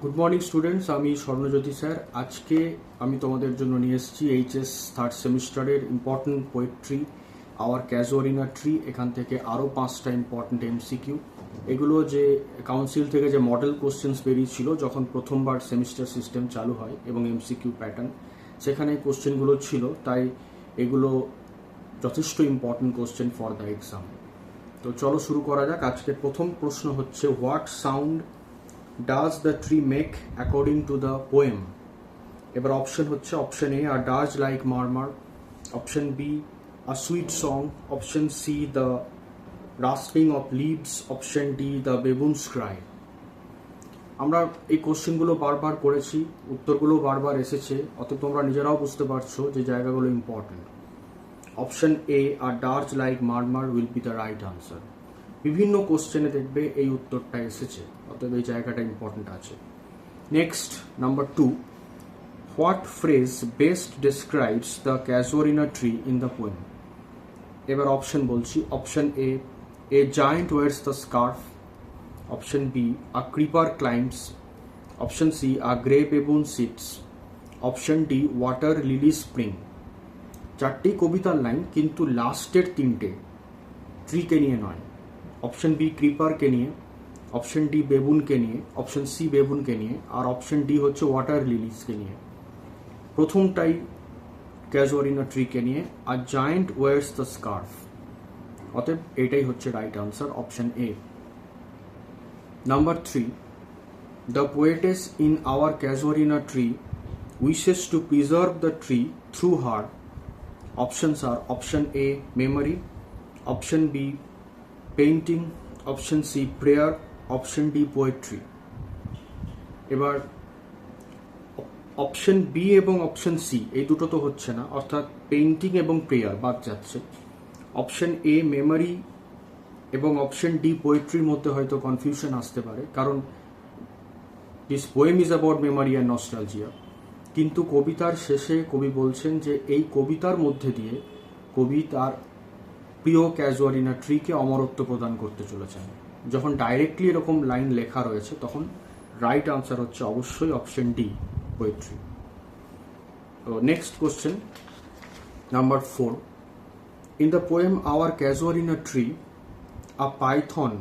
Good morning students, আমি স্বর্ণজ্যোতি sir. আজকে আমি তোমাদের জন্য নিয়ে এসেছি এইচএস থার্ড সেমিস্টারের important poetry hour casuarina tree. এখান থেকে আরও 5টা ইম্পর্টেন্ট এমসিকিউ। এগুলো যে কাউন্সিল থেকে যে মডেল কোশ্চেন্স বেরিয়েছিল যখন প্রথমবার সেমিস্টার সিস্টেম চালু হয় এবং এমসিকিউ প্যাটার্ন, সেখানে কোশ্চেনগুলো ছিল, তাই এগুলো যথেষ্ট important question for the exam. তো চলো শুরু করা যাক। আজকের প্রথম প্রশ্ন হচ্ছে, what sound does the tree make according to the poem? এবার অপশন হচ্ছে option A a dirge like murmur, option B a sweet song, option C the rustling of leaves, option D the baboon's cry। আমরা এই কোশ্চেনগুলো বারবার করেছি, উত্তরগুলো বারবার এসেছে, অতএব তোমরা নিজেরাও বুঝতে পারছো যে জায়গাগুলো important. Option A a dirge like murmur will be the right answer। বিভিন্ন কোশ্চেনে দেখবে এই উত্তরটা এসেছে, অতএব এই জায়গাটা ইম্পর্টেন্ট আছে। Next, number 2, what phrase best describes the casuarina tree in the poem? এবার অপশন বলছি। Option A giant wears the scarf, option B a creeper climbs, option C a grey baboon sits, option D water lily spring. চারটি কবিতার line, কিন্তু লাস্টের তিনটে ট্রিকে নিয়ে নয়। Option B ক্রিপারকে নিয়ে, অপশন ডি বেবুনকে নিয়ে, অপশন সি বেবুনকে নিয়ে, আর অপশন ডি হচ্ছে ওয়াটার লিলিসকে নিয়ে। প্রথমটাই ক্যাজুয়ারিনা ট্রিকে নিয়ে, আর জায়েন্ট ওয়ার্স দ্য স্কার্ফ। অতএব এটাই হচ্ছে right answer, option A. Number 3, the poetess in our casuarina tree wishes to preserve the tree through her. Options are option A memory, option B painting, option C prayer, option D poetry. এবার option B এবং option C এই দুটো তো হচ্ছে না, অর্থাৎ painting এবং prayer বাদ যাচ্ছে। অপশন এ মেমোরি এবং অপশন ডি পোয়েট্রির মধ্যে হয়তো কনফিউশন আসতে পারে, কারণ this poem is about memory and nostalgia. কিন্তু কবিতার শেষে কবি বলছেন যে এই কবিতার মধ্যে দিয়ে কবি তার প্রিয় ক্যাজুয়ারিনা ট্রিকে অমরত্ব প্রদান করতে চলেছেন। যখন ডাইরেক্টলি এরকম লাইন লেখা রয়েছে তখন রাইট আনসার হচ্ছে অবশ্যই অপশন ডি পোয়েট্রি। তো next question, number 4, in the poem our casuarina tree a python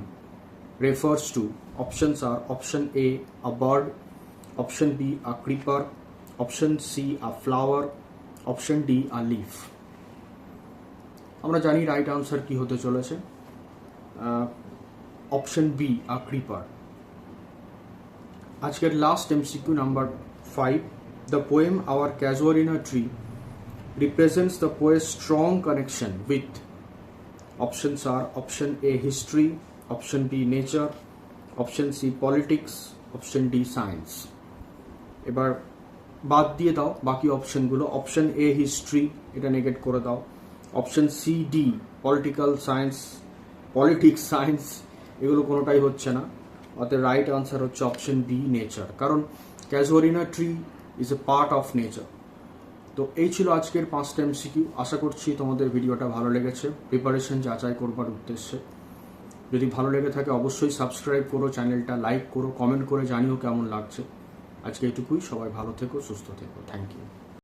refers to. Options are option A a bird, option B a creeper, option C a flower, option D a leaf. আমরা জানি right answer কি হতে চলেছে, option B a creeper. আজকের last MCQ, number 5, the poem our casuarina tree represents the poet's strong connection with. Options are option A history, option B nature, option C politics, option D science. এবার বাদ দিয়ে দাও বাকি অপশনগুলো। Option a history, এটা negate করে দাও। Option C D political science, politics science, এগুলো কোনোটাই হচ্ছে না। অতএব রাইট আনসার হচ্ছে অপশন বি নেচার, কারণ casuarina tree is a part of nature. তো এই ছিল আজকের 5টা এমসিকিউ। আশা করছি তোমাদের ভিডিওটা ভালো লেগেছে প্রিপারেশন যাচাই করবার উদ্দেশ্যে। যদি ভালো লেগে থাকে অবশ্যই সাবস্ক্রাইব করো, চ্যানেলটা লাইক করো, কমেন্ট করে জানিও কেমন লাগছে। আজকে এটুকুই। সবাই ভালো থেকো, সুস্থ থেকো। Thank you.